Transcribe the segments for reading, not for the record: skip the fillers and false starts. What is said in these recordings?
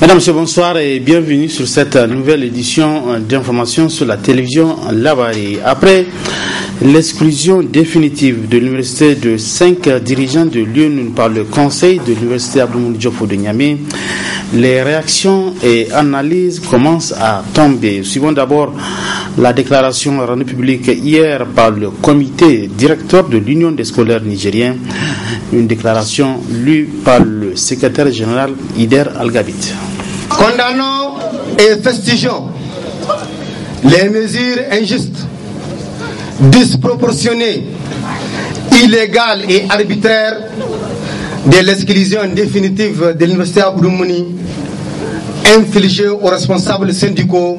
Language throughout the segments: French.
Mesdames, Messieurs, bonsoir et bienvenue sur cette nouvelle édition d'information sur la télévision Labari. Après l'exclusion définitive de l'université de 5 dirigeants de l'UNUN par le conseil de l'université Abdoumouni Diop de Niamey, les réactions et analyses commencent à tomber. Suivons d'abord la déclaration rendue publique hier par le comité directeur de l'Union des scolaires nigériens, une déclaration lue par le secrétaire général Ider Al-Gabit. Condamnons et festigeons les mesures injustes, disproportionnées, illégales et arbitraires de l'exclusion définitive de l'université Abdoumouni infligées aux responsables syndicaux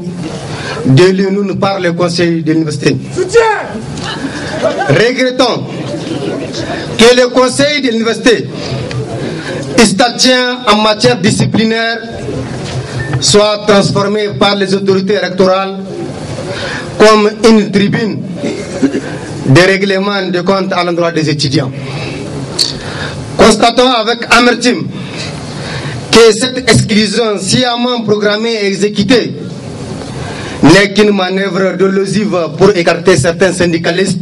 de l'UNUN par le conseil de l'université. Regrettons que le conseil de l'université, statuant en matière disciplinaire, soit transformé par les autorités rectorales comme une tribune de règlement de comptes à l'endroit des étudiants. Constatons avec amertume que cette exclusion sciemment programmée et exécutée n'est qu'une manœuvre dolosive pour écarter certains syndicalistes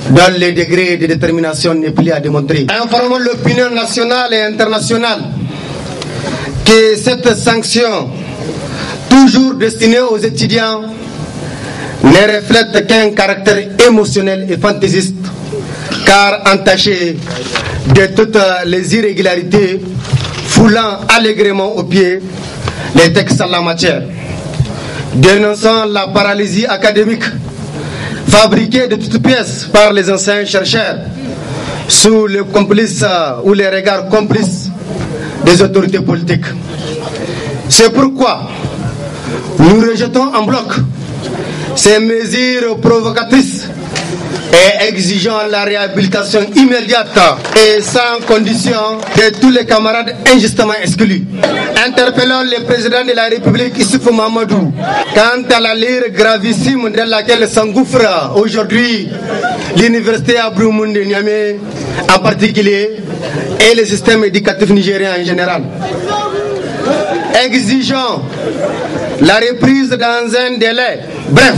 dont les degrés de détermination n'est plus à démontrer. Informons l'opinion nationale et internationale que cette sanction, toujours destinée aux étudiants, ne reflète qu'un caractère émotionnel et fantaisiste, car entaché de toutes les irrégularités, foulant allègrement aux pieds les textes en la matière. Dénonçant la paralysie académique fabriquée de toutes pièces par les anciens chercheurs sous le complice ou les regards complices des autorités politiques. C'est pourquoi nous rejetons en bloc ces mesures provocatrices et exigeons la réhabilitation immédiate et sans condition de tous les camarades injustement exclus. Interpellons le président de la République, Issoufou Mahamadou, quant à la lyre gravissime dans laquelle s'engouffre aujourd'hui l'université Abdoumouni de Niamey en particulier et le système éducatif nigérien en général. Exigeons la reprise dans un délai bref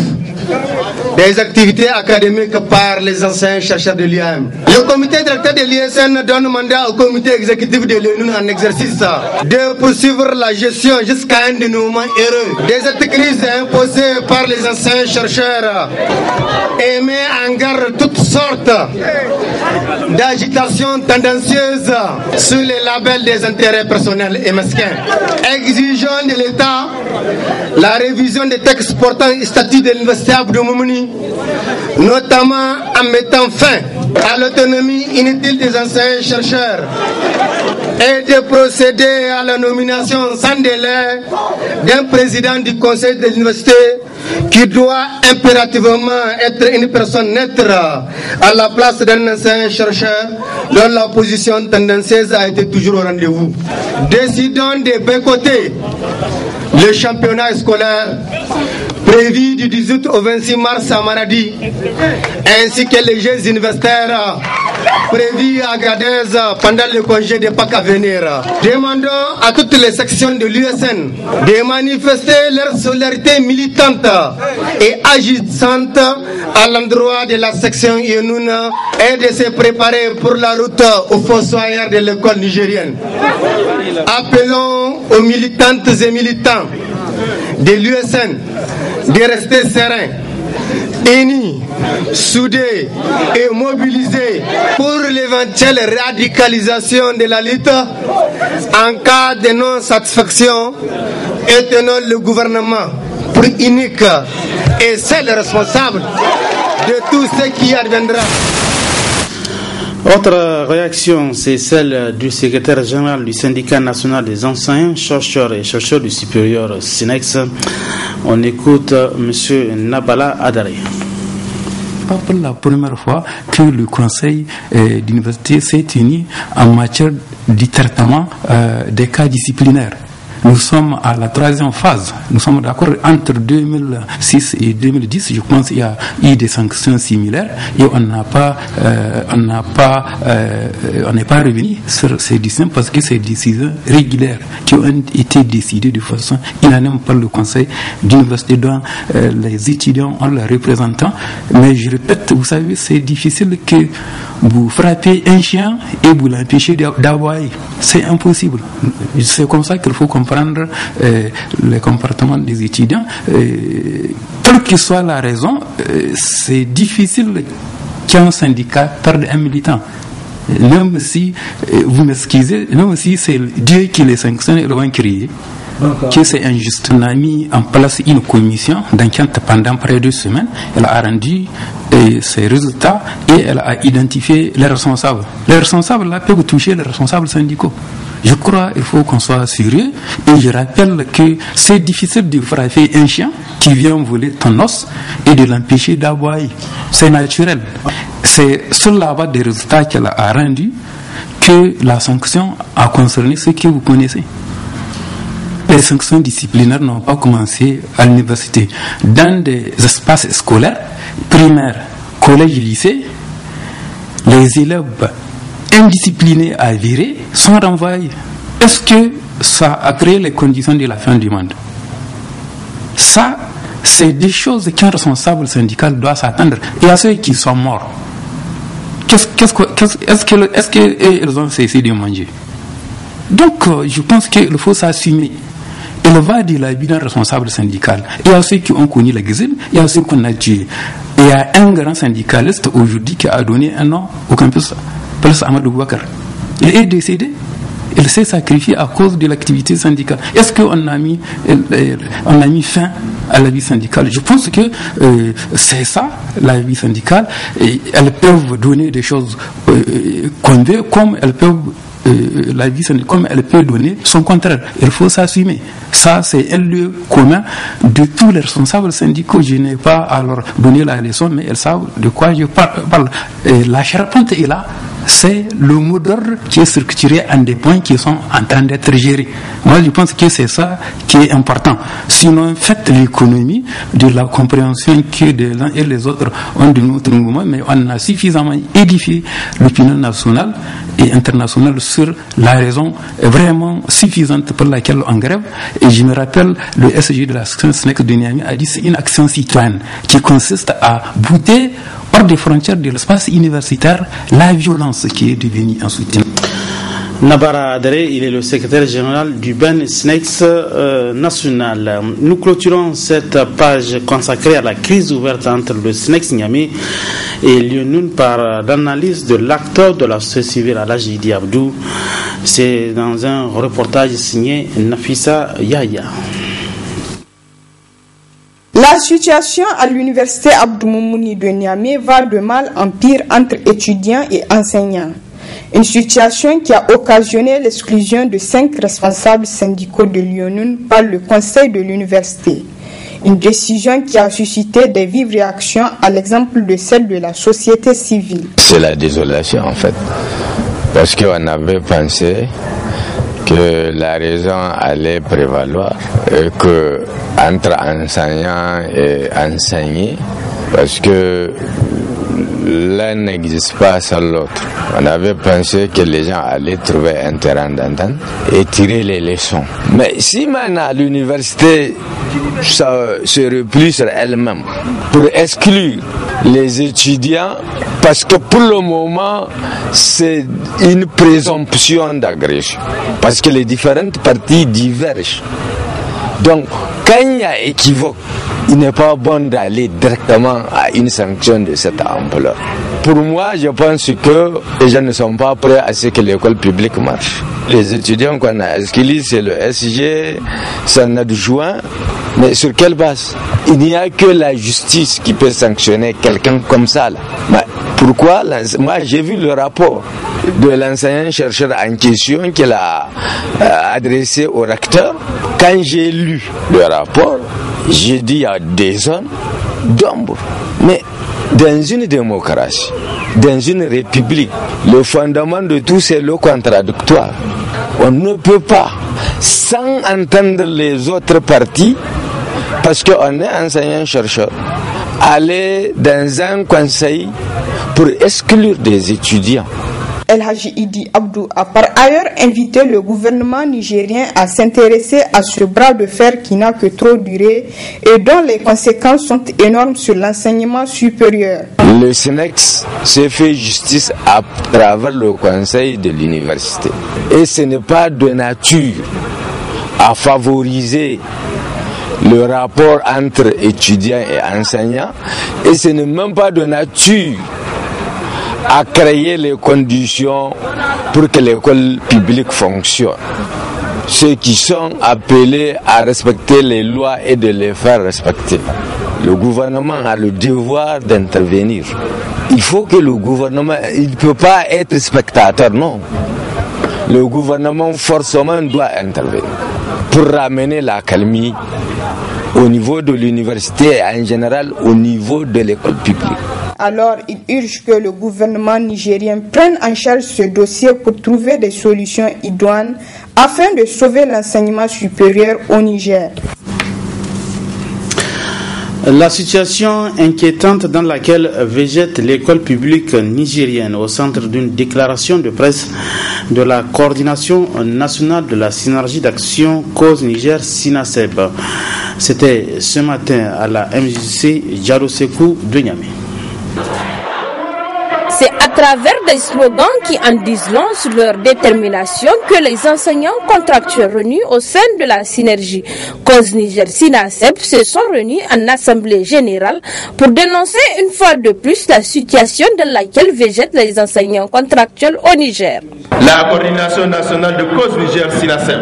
des activités académiques par les anciens chercheurs de l'IAM. Le comité directeur de l'ISN donne mandat au comité exécutif de l'UNUN en exercice de poursuivre la gestion jusqu'à un dénouement heureux de cette crise imposée par les anciens chercheurs et met en garde toutes sortes d'agitations tendancieuses sous les labels des intérêts personnels et mesquins. Exigeons de l'État la révision des textes portant statut de l'université Abdoumouni, notamment en mettant fin à l'autonomie inutile des anciens chercheurs et de procéder à la nomination sans délai d'un président du conseil de l'université qui doit impérativement être une personne neutre à la place d'un ancien chercheur dont la position tendancieuse a été toujours au rendez-vous. Décidons de boycotter le championnat scolaire prévu du 18 au 26 mars à Maradi, ainsi que les Jeux universitaires prévus à Agadez pendant le congé de Pâques à venir. Demandons à toutes les sections de l'USN de manifester leur solidarité militante et agissante à l'endroit de la section Yenouna et de se préparer pour la route aux fossoyeurs de l'école nigérienne. Appelons aux militantes et militants de l'USN de rester sereins, unis, soudés et mobilisés pour l'éventuelle radicalisation de la lutte en cas de non-satisfaction et tenons le gouvernement pour unique et seul responsable de tout ce qui adviendra. Autre réaction, c'est celle du secrétaire général du syndicat national des enseignants, chercheurs et chercheurs du supérieur SINEX. On écoute M. Nabala Adare. Pas pour la première fois que le conseil d'université s'est uni en matière du traitement des cas disciplinaires. nous sommes à la troisième phase. Nous sommes d'accord entre 2006 et 2010, je pense qu'il y a eu des sanctions similaires et on n'est pas revenu sur ces décisions parce que ces décisions régulières qui ont été décidées de façon unanime par le conseil d'université dont les étudiants ont leurs représentants. Mais je répète, vous savez, c'est difficile que vous frappez un chien et vous l'empêchez d'aboyer. C'est impossible. C'est comme ça qu'il faut comprendre les comportements des étudiants. Quelle que soit la raison, c'est difficile qu'un syndicat perde un militant. Même si, vous m'excusez, même si c'est Dieu qui les sanctionne, ils vont crier que c'est injuste. On a mis en place une commission d'enquête pendant près de 2 semaines. Elle a rendu ses résultats et elle a identifié les responsables. Les responsables là peuvent toucher les responsables syndicaux. Je crois qu'il faut qu'on soit sérieux et je rappelle que c'est difficile de frapper un chien qui vient voler ton os et de l'empêcher d'aboyer. C'est naturel. C'est sur la base des résultats qu'elle a rendus que la sanction a concerné ce que vous connaissez. Les sanctions disciplinaires n'ont pas commencé à l'université. Dans des espaces scolaires, primaires, collèges, lycées, les élèves indisciplinés avérés sont renvoyés. Est-ce que ça a créé les conditions de la fin du monde? Ça, c'est des choses qu'un responsable syndical doit s'attendre. Et à ceux qui sont morts, est-ce qu'ils ont cessé de manger? Donc, je pense qu'il faut s'assumer. Il va de la vie d'un responsable syndical. Il y a ceux qui ont connu l'exil, il y a ceux qu'on a tués. Et il y a un grand syndicaliste aujourd'hui qui a donné un nom au campus, Place Amadou Boubacar. Il est décédé. Il s'est sacrifié à cause de l'activité syndicale. Est-ce qu'on a mis fin à la vie syndicale? Je pense que c'est ça, la vie syndicale. Et elles peuvent donner des choses qu'on veut, comme elles peuvent la vie syndicale, comme elle peut donner son contraire. Il faut s'assumer. Ça, c'est un lieu commun de tous les responsables syndicaux. Je n'ai pas à leur donner la leçon, mais elles savent de quoi je parle. Et la charpente est là. C'est le mot d'ordre qui est structuré en des points qui sont en train d'être gérés. Moi, je pense que c'est ça qui est important. Sinon, faites l'économie de la compréhension que les uns et les autres ont de notre mouvement, mais on a suffisamment édifié l'opinion nationale et internationale sur la raison vraiment suffisante pour laquelle on grève. Et je me rappelle, le SG de la section SNEC de Niamey a dit c'est une action citoyenne qui consiste à bouter hors des frontières de l'espace universitaire la violence qui est devenue un soutien. Nabara Adere, il est le secrétaire général du Ben SNEX national. Nous clôturons cette page consacrée à la crise ouverte entre le SNEX Niamey et l'UNUN par l'analyse de l'acteur de la société civile Alhaji Idi Abdou. C'est dans un reportage signé Nafissa Yahya. La situation à l'université Abdou Moumouni de Niamey va de mal en pire entre étudiants et enseignants. Une situation qui a occasionné l'exclusion de 5 responsables syndicaux de l'UNUN par le conseil de l'université. Une décision qui a suscité des vives réactions à l'exemple de celle de la société civile. C'est la désolation en fait, parce qu'on avait pensé que la raison allait prévaloir et que entre enseignants et enseignés, parce que l'un n'existe pas sans l'autre. On avait pensé que les gens allaient trouver un terrain d'entente et tirer les leçons. Mais si maintenant l'université se replie sur elle-même pour exclure les étudiants, parce que pour le moment c'est une présomption d'agression, parce que les différentes parties divergent. Donc quand il y a équivoque, il n'est pas bon d'aller directement à une sanction de cette ampleur. Pour moi, je pense que les gens ne sont pas prêts à ce que l'école publique marche. Les étudiants qu'on a inscrits, c'est le SG, son adjoint, mais sur quelle base? Il n'y a que la justice qui peut sanctionner quelqu'un comme ça. Là. Mais pourquoi? Moi, j'ai vu le rapport de l'enseignant-chercheur en question qu'il a adressé au recteur. Quand j'ai lu le rapport, j'ai dit il y a des zones d'ombre. Mais dans une démocratie, dans une république, le fondement de tout c'est le contradictoire. On ne peut pas sans entendre les autres parties, parce qu'on est enseignant-chercheur, aller dans un conseil pour exclure des étudiants. El Hadji Idi Abdou a par ailleurs invité le gouvernement nigérien à s'intéresser à ce bras de fer qui n'a que trop duré et dont les conséquences sont énormes sur l'enseignement supérieur. Le SNEX s'est fait justice à travers le conseil de l'université. Et ce n'est pas de nature à favoriser le rapport entre étudiants et enseignants, et ce n'est même pas de nature à créer les conditions pour que l'école publique fonctionne. Ceux qui sont appelés à respecter les lois et de les faire respecter. Le gouvernement a le devoir d'intervenir. Il faut que le gouvernement, il ne peut pas être spectateur, non. Le gouvernement forcément doit intervenir pour ramener l'accalmie au niveau de l'université et en général au niveau de l'école publique. Alors, il urge que le gouvernement nigérien prenne en charge ce dossier pour trouver des solutions idoines afin de sauver l'enseignement supérieur au Niger. La situation inquiétante dans laquelle végète l'école publique nigérienne au centre d'une déclaration de presse de la coordination nationale de la synergie d'action Cause Niger SINASEB. C'était ce matin à la MJC Djarosekou de Niamey. C'est à travers des slogans qui en disent long sur leur détermination que les enseignants contractuels réunis au sein de la synergie Cause Niger SINASEB se sont réunis en assemblée générale pour dénoncer une fois de plus la situation dans laquelle végètent les enseignants contractuels au Niger. La coordination nationale de Cause Niger SINASEB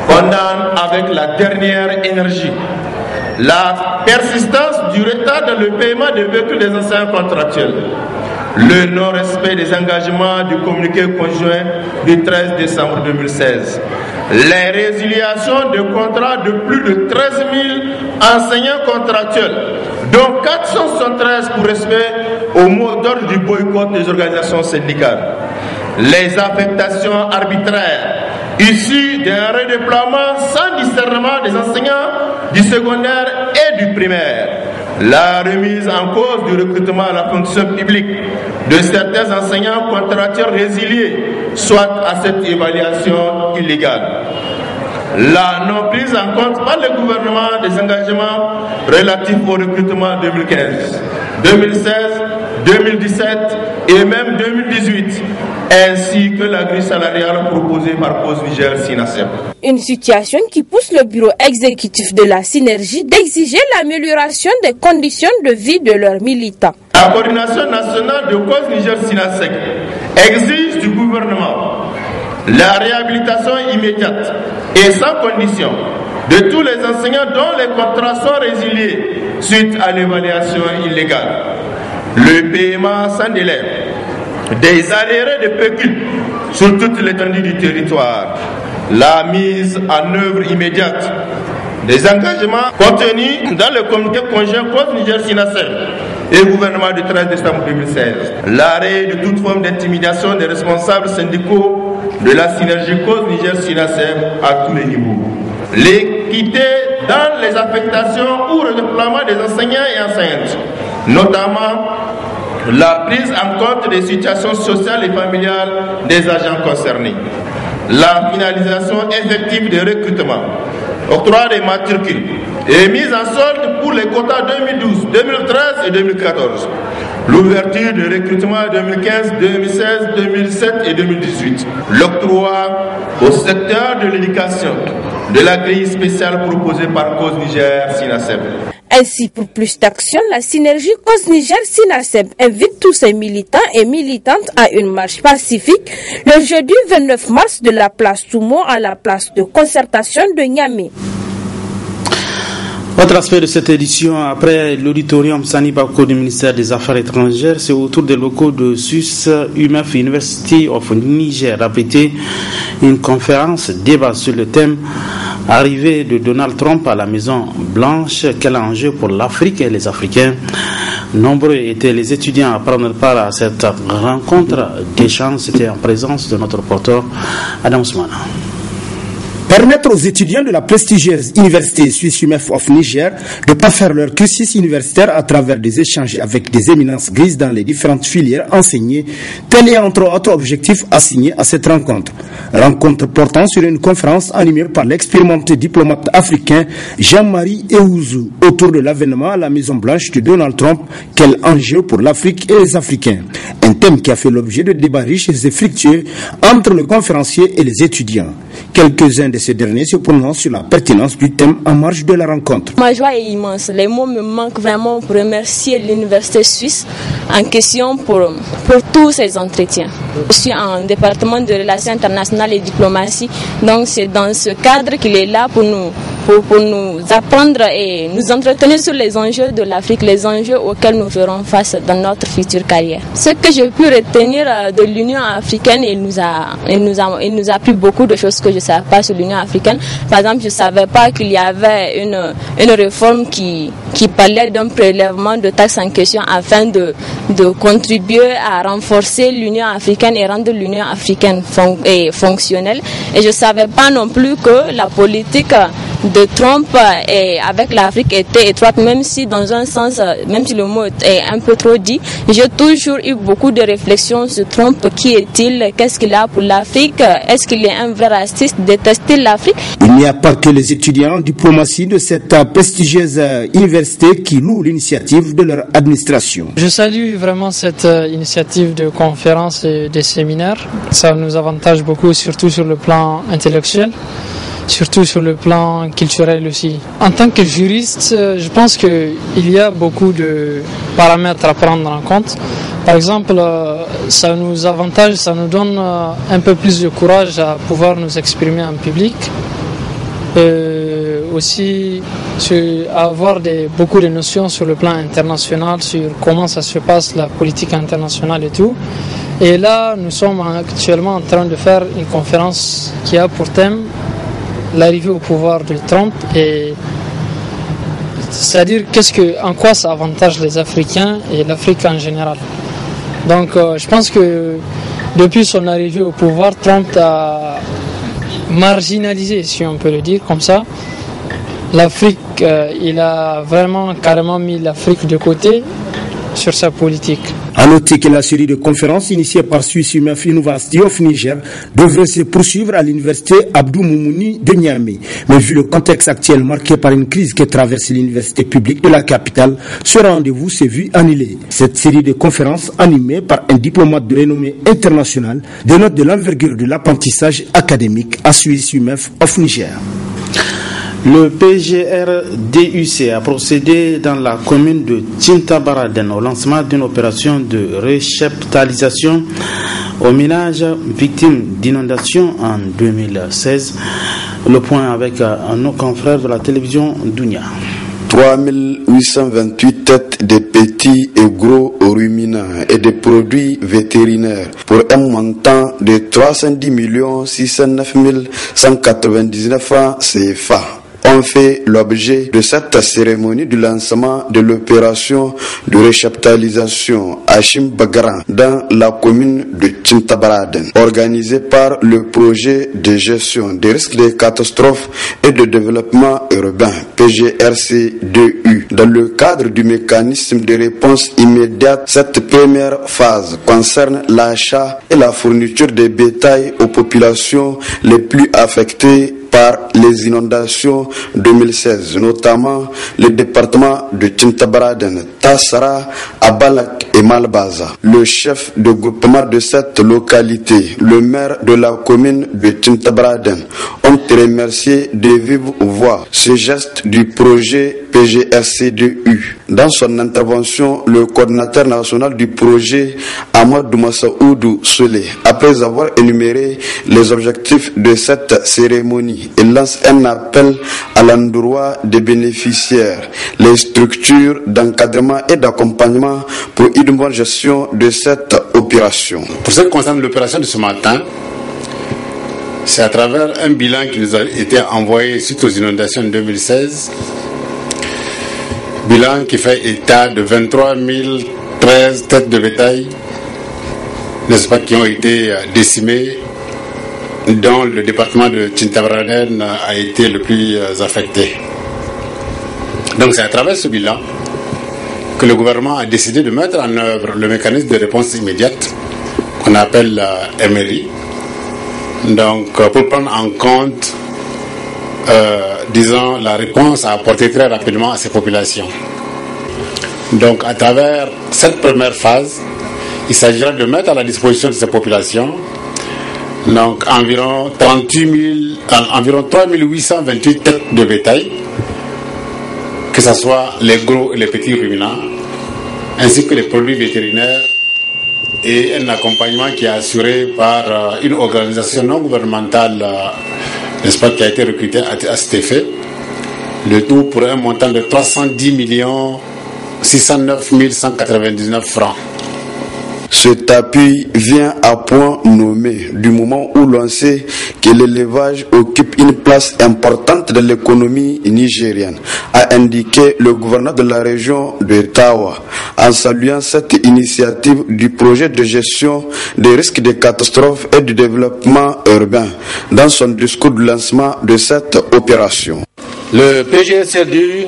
condamne avec la dernière énergie la persistance du retard dans le paiement des véhicules des enseignants contractuels, le non-respect des engagements du communiqué conjoint du 13 décembre 2016, les résiliations de contrats de plus de 13 000 enseignants contractuels, dont 473 pour respect au mot d'ordre du boycott des organisations syndicales, les affectations arbitraires issues d'un redéploiement sans discernement des enseignants du secondaire et du primaire, la remise en cause du recrutement à la fonction publique de certains enseignants contractuels résiliés, soit à cette évaluation illégale. La non-prise en compte par le gouvernement des engagements relatifs au recrutement 2015, 2016, 2017 et même 2018, ainsi que la grille salariale proposée par Cause Niger SINASEB. Une situation qui pousse le bureau exécutif de la synergie d'exiger l'amélioration des conditions de vie de leurs militants. La coordination nationale de Cause Niger SINASEB exige du gouvernement la réhabilitation immédiate et sans condition de tous les enseignants dont les contrats sont résiliés suite à l'évaluation illégale, le paiement sans délai des arriérés de pécule sur toute l'étendue du territoire, la mise en œuvre immédiate des engagements contenus dans le communiqué conjoint Cause Niger SINASEB et gouvernement du 13 décembre 2016, l'arrêt de toute forme d'intimidation des responsables syndicaux de la synergie Cause Niger SINASEB à tous les niveaux, l'équité dans les affectations ou le déploiement des enseignants et enseignantes, notamment la prise en compte des situations sociales et familiales des agents concernés, la finalisation effective des recrutements, octroi des matricules et mise en solde pour les quotas 2012, 2013 et 2014, l'ouverture de recrutement 2015, 2016, 2017 et 2018, l'octroi au secteur de l'éducation de la grille spéciale proposée par Cause Niger SINASEB. Ainsi, pour plus d'action, la synergie Cause Niger SINASEB invite tous ses militants et militantes à une marche pacifique le jeudi 29 mars de la place Toumo à la place de concertation de Niamey. Autre aspect de cette édition, après l'auditorium Sani Bako du ministère des Affaires étrangères, c'est autour des locaux de SUS UMF University of Niger abrité une conférence débat sur le thème arrivée de Donald Trump à la Maison Blanche, quel enjeu pour l'Afrique et les Africains. Nombreux étaient les étudiants à prendre part à cette rencontre d'échange. C'était en présence de notre reporter Adam Ousmane. Permettre aux étudiants de la prestigieuse université Suisse UMEF of Niger de parfaire leur cursus universitaire à travers des échanges avec des éminences grises dans les différentes filières enseignées, tel est entre autres objectifs assignés à cette rencontre. Rencontre portant sur une conférence animée par l'expérimenté diplomate africain Jean-Marie Eouzou autour de l'avènement à la Maison Blanche de Donald Trump, quel enjeu pour l'Afrique et les Africains. Un thème qui a fait l'objet de débats riches et fructueux entre le conférencier et les étudiants. Quelques-uns de ces derniers se prononcent sur la pertinence du thème en marge de la rencontre. Ma joie est immense. Les mots me manquent vraiment pour remercier l'université suisse en question pour tous ces entretiens. Je suis en département de relations internationales et diplomatie, donc c'est dans ce cadre qu'il est là pour nous apprendre et nous entretenir sur les enjeux de l'Afrique, les enjeux auxquels nous ferons face dans notre future carrière. Ce que j'ai pu retenir de l'Union africaine, il nous a appris beaucoup de choses que je ne savais pas sur l'Union africaine. Par exemple, je ne savais pas qu'il y avait une réforme qui parlait d'un prélèvement de taxes en question afin de contribuer à renforcer l'Union africaine et rendre l'Union africaine fonctionnelle. Et je ne savais pas non plus que la politique de Trump avec l'Afrique était étroite, même si dans un sens, même si le mot est un peu trop dit, j'ai toujours eu beaucoup de réflexions sur Trump. Qui est-il? Qu'est-ce qu'il a pour l'Afrique? Est-ce qu'il est un vrai raciste? Déteste-t-il l'Afrique? Il n'y a pas que les étudiants en diplomatie de cette prestigieuse université qui louent l'initiative de leur administration. Je salue vraiment cette initiative de conférence et de séminaires. Ça nous avantage beaucoup, surtout sur le plan intellectuel, surtout sur le plan culturel aussi. En tant que juriste, je pense qu'il y a beaucoup de paramètres à prendre en compte. Par exemple, ça nous avantage, ça nous donne un peu plus de courage à pouvoir nous exprimer en public. Aussi avoir beaucoup de notions sur le plan international, sur comment ça se passe, la politique internationale et tout. Et là, nous sommes actuellement en train de faire une conférence qui a pour thème l'arrivée au pouvoir de Trump, et c'est-à-dire en quoi ça avantage les Africains et l'Afrique en général. Donc je pense que depuis son arrivée au pouvoir, Trump a marginalisé, si on peut le dire comme ça, l'Afrique. Il a vraiment carrément mis l'Afrique de côté sur sa politique. À noter que la série de conférences initiée par Suisse UMEF University of Niger devrait se poursuivre à l'université Abdou Moumouni de Niamey. Mais vu le contexte actuel marqué par une crise qui traverse l'université publique de la capitale, ce rendez-vous s'est vu annulé. Cette série de conférences animée par un diplomate de renommée internationale dénote de l'envergure de l'apprentissage académique à Suisse UMEF of Niger. Le PGRDUC a procédé dans la commune de Tintabaraden au lancement d'une opération de récheptalisation aux ménages victimes d'inondations en 2016. Le point avec nos confrères de la télévision Dounia. 3828 têtes de petits et gros ruminants et de produits vétérinaires pour un montant de 310 609 199 francs CFA ont fait l'objet de cette cérémonie du lancement de l'opération de récheptalisation à Chimbagaran dans la commune de Tintabaraden, organisée par le projet de gestion des risques de catastrophes et de développement urbain PGRC2U. Dans le cadre du mécanisme de réponse immédiate, cette première phase concerne l'achat et la fourniture de bétail aux populations les plus affectées par les inondations 2016, notamment le département de Tintabaraden, Tassara, Abalak et Malbaza. Le chef de groupement de cette localité, le maire de la commune de Tintabaraden, ont remercié de vive voix ce geste du projet PGRC2U. Dans son intervention, le coordinateur national du projet, Amadou Massaoudou Soulé, après avoir énuméré les objectifs de cette cérémonie, il lance un appel à l'endroit des bénéficiaires, les structures d'encadrement et d'accompagnement pour une bonne gestion de cette opération. Pour ce qui concerne l'opération de ce matin, c'est à travers un bilan qui nous a été envoyé suite aux inondations de 2016. Bilan qui fait état de 23 013 têtes de bétail, n'est-ce pas, qui ont été décimées dont le département de Tintabaraden a été le plus affecté. Donc c'est à travers ce bilan que le gouvernement a décidé de mettre en œuvre le mécanisme de réponse immédiate qu'on appelle MRI, donc pour prendre en compte disons la réponse à apporter très rapidement à ces populations. Donc à travers cette première phase, il s'agira de mettre à la disposition de ces populations donc environ 3828 têtes de bétail, que ce soit les gros et les petits ruminants, ainsi que les produits vétérinaires, et un accompagnement qui est assuré par une organisation non gouvernementale, n'est-ce pas, qui a été recrutée à cet effet. Le tout pour un montant de 310 609 199 francs. Cet appui vient à point nommé du moment où l'on sait que l'élevage occupe une place importante dans l'économie nigérienne, a indiqué le gouverneur de la région de Tawa, en saluant cette initiative du projet de gestion des risques de catastrophes et du développement urbain dans son discours de lancement de cette opération. Le PGSRDU,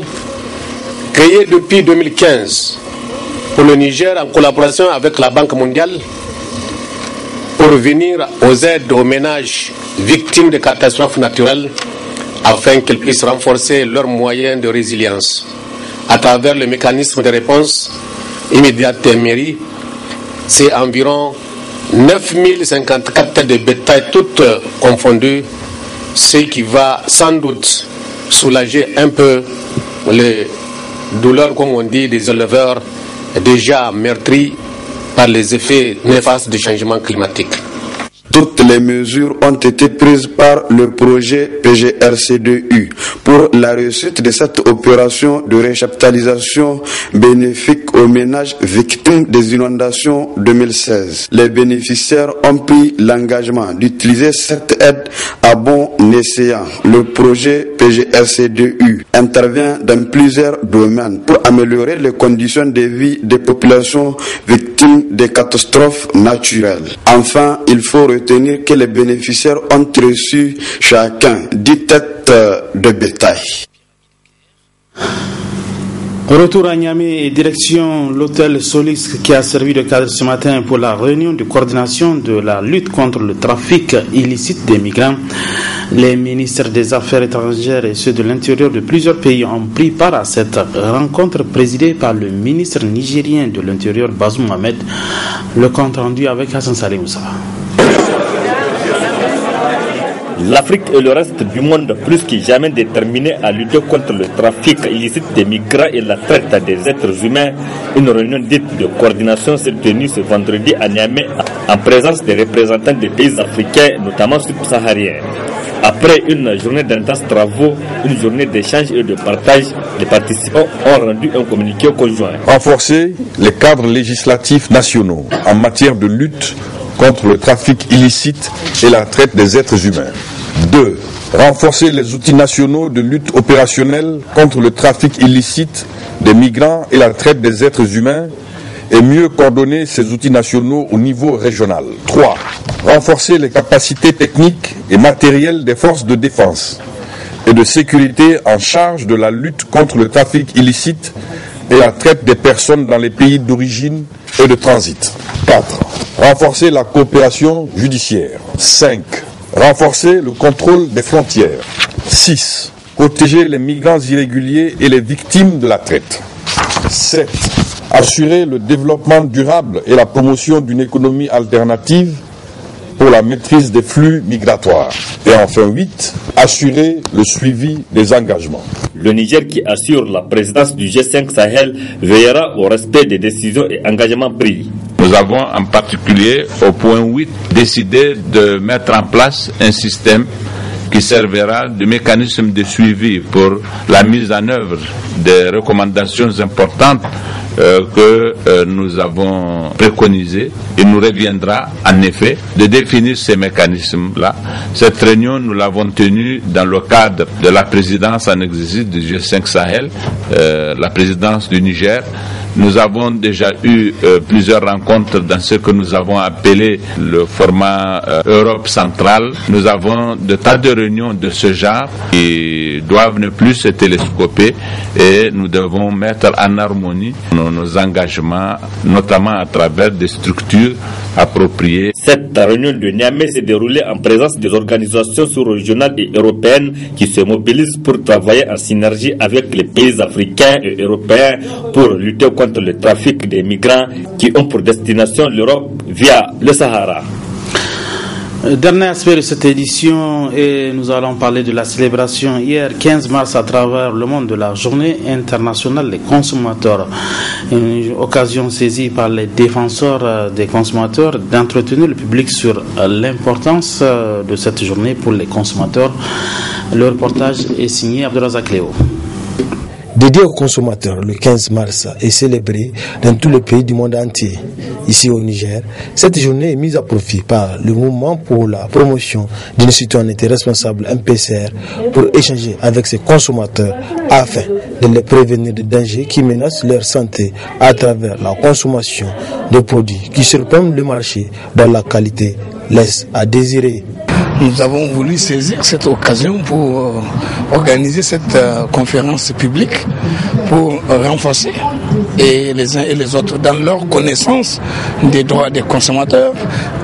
créé depuis 2015, pour le Niger en collaboration avec la Banque mondiale pour venir aux aides aux ménages victimes de catastrophes naturelles afin qu'ils puissent renforcer leurs moyens de résilience. À travers le mécanisme de réponse immédiate des mairies, c'est environ 9054 têtes de bétail toutes confondues, ce qui va sans doute soulager un peu les douleurs, comme on dit, des éleveurs déjà meurtris par les effets néfastes du changement climatique. Toutes les mesures ont été prises par le projet PGRC2U pour la réussite de cette opération de récapitalisation bénéfique aux ménages victimes des inondations 2016. Les bénéficiaires ont pris l'engagement d'utiliser cette aide à bon escient. Le projet PGRC2U intervient dans plusieurs domaines pour améliorer les conditions de vie des populations victimes des catastrophes naturelles. Enfin, il faut retenir que les bénéficiaires ont reçu chacun 10 têtes de bétail. Retour à Niamey et direction l'hôtel Solis qui a servi de cadre ce matin pour la réunion de coordination de la lutte contre le trafic illicite des migrants. Les ministres des Affaires étrangères et ceux de l'intérieur de plusieurs pays ont pris part à cette rencontre présidée par le ministre nigérien de l'Intérieur Bazoum Mohamed. Le compte rendu avec Hassan Saleh Moussa. L'Afrique et le reste du monde plus que jamais déterminés à lutter contre le trafic illicite des migrants et la traite des êtres humains. Une réunion dite de coordination s'est tenue ce vendredi à Niamey en présence des représentants des pays africains, notamment subsahariens. Après une journée d'intenses travaux, une journée d'échange et de partage, les participants ont rendu un communiqué conjoint. Renforcer les cadres législatifs nationaux en matière de lutte contre le trafic illicite et la traite des êtres humains. 2. Renforcer les outils nationaux de lutte opérationnelle contre le trafic illicite des migrants et la traite des êtres humains et mieux coordonner ces outils nationaux au niveau régional. 3. Renforcer les capacités techniques et matérielles des forces de défense et de sécurité en charge de la lutte contre le trafic illicite et la traite des personnes dans les pays d'origine et de transit. 4. Renforcer la coopération judiciaire. 5. Renforcer le contrôle des frontières. 6. Protéger les migrants irréguliers et les victimes de la traite. 7. Assurer le développement durable et la promotion d'une économie alternative pour la maîtrise des flux migratoires. Et enfin 8. Assurer le suivi des engagements. Le Niger, qui assure la présidence du G5 Sahel, veillera au respect des décisions et engagements pris. Nous avons en particulier au point 8 décidé de mettre en place un système qui servira de mécanisme de suivi pour la mise en œuvre des recommandations importantes que nous avons préconisées. Il nous reviendra en effet de définir ces mécanismes-là. Cette réunion, nous l'avons tenue dans le cadre de la présidence en exercice du G5 Sahel, la présidence du Niger, Nous avons déjà eu plusieurs rencontres dans ce que nous avons appelé le format Europe centrale. Nous avons de tas de réunions de ce genre qui doivent ne plus se télescoper et nous devons mettre en harmonie nos engagements, notamment à travers des structures appropriées. Cette réunion de Niamey s'est déroulée en présence des organisations sous-régionales et européennes qui se mobilisent pour travailler en synergie avec les pays africains et européens pour lutter contre le trafic des migrants qui ont pour destination l'Europe via le Sahara. Dernier aspect de cette édition, et nous allons parler de la célébration hier 15 mars à travers le monde de la journée internationale des consommateurs. Une occasion saisie par les défenseurs des consommateurs d'entretenir le public sur l'importance de cette journée pour les consommateurs. Le reportage est signé Abdelrazak Léo. Dédié aux consommateurs, le 15 mars est célébré dans tous les pays du monde entier. Ici au Niger, cette journée est mise à profit par le mouvement pour la promotion d'une citoyenneté responsable MPCR pour échanger avec ces consommateurs afin de les prévenir des dangers qui menacent leur santé à travers la consommation de produits qui surplombent le marché dont la qualité laisse à désirer. Nous avons voulu saisir cette occasion pour organiser cette conférence publique pour renforcer les uns et les autres dans leur connaissance des droits des consommateurs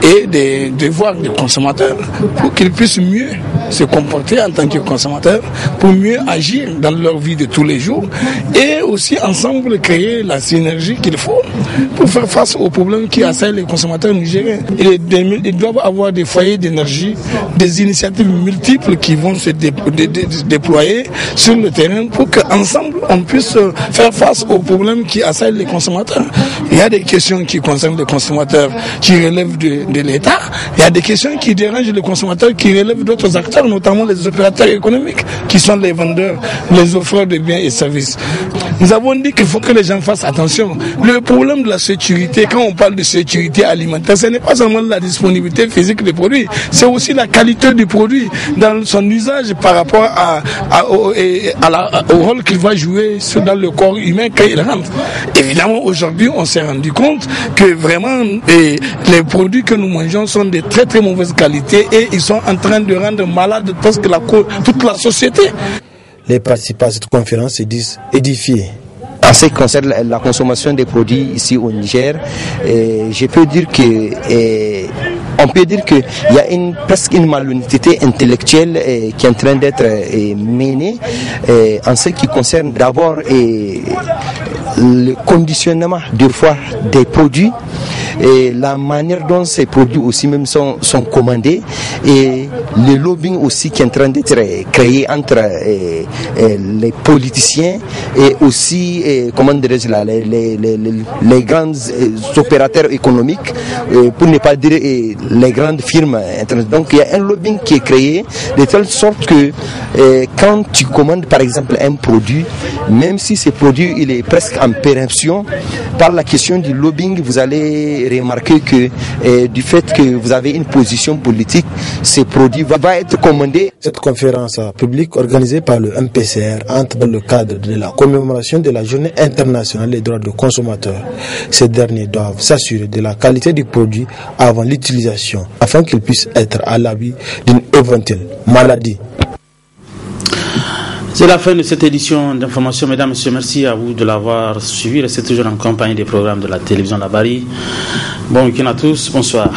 et des devoirs des consommateurs pour qu'ils puissent mieux se comporter en tant que consommateurs, pour mieux agir dans leur vie de tous les jours et aussi ensemble créer la synergie qu'il faut pour faire face aux problèmes qui assaillent les consommateurs nigériens. Ils doivent avoir des foyers d'énergie, des initiatives multiples qui vont se déployer sur le terrain pour qu'ensemble on puisse faire face aux problèmes qui assaillent les consommateurs. Il y a des questions qui concernent les consommateurs qui relèvent de l'État, il y a des questions qui dérangent les consommateurs qui relèvent d'autres acteurs, notamment les opérateurs économiques qui sont les vendeurs, les offreurs de biens et services. Nous avons dit qu'il faut que les gens fassent attention. Le problème de la sécurité, quand on parle de sécurité alimentaire, ce n'est pas seulement la disponibilité physique des produits, c'est aussi la qualité du produit dans son usage par rapport au rôle qu'il va jouer dans le corps humain quand il rentre. Évidemment, aujourd'hui, on s'est rendu compte que vraiment les produits que nous mangeons sont de très très mauvaise qualité et ils sont en train de rendre malade toute la société. Les participants à cette conférence se disent édifiés. En ce qui concerne la consommation des produits ici au Niger, je peux dire que on peut dire qu'il y a presque une malhonnêteté intellectuelle qui est en train d'être menée en ce qui concerne d'abord le conditionnement des fois des produits et la manière dont ces produits aussi même sont commandés et le lobbying aussi qui est en train d'être créé entre les politiciens et aussi comment dirais-je là, les grands opérateurs économiques pour ne pas dire les grandes firmes. Donc il y a un lobbying qui est créé de telle sorte que quand tu commandes par exemple un produit, même si ce produit il est presque en péremption, par la question du lobbying vous allez remarquer que du fait que vous avez une position politique, ce produit va être commandé. Cette conférence publique organisée par le MPCR entre dans le cadre de la commémoration de la journée internationale des droits des consommateurs. Ces derniers doivent s'assurer de la qualité du produit avant l'utilisation afin qu'ils puissent être à l'abri d'une éventuelle maladie. C'est la fin de cette édition d'information. Mesdames, Messieurs, merci à vous de l'avoir suivi. Restez toujours en compagnie des programmes de la télévision Labari. Bon week-end à tous. Bonsoir.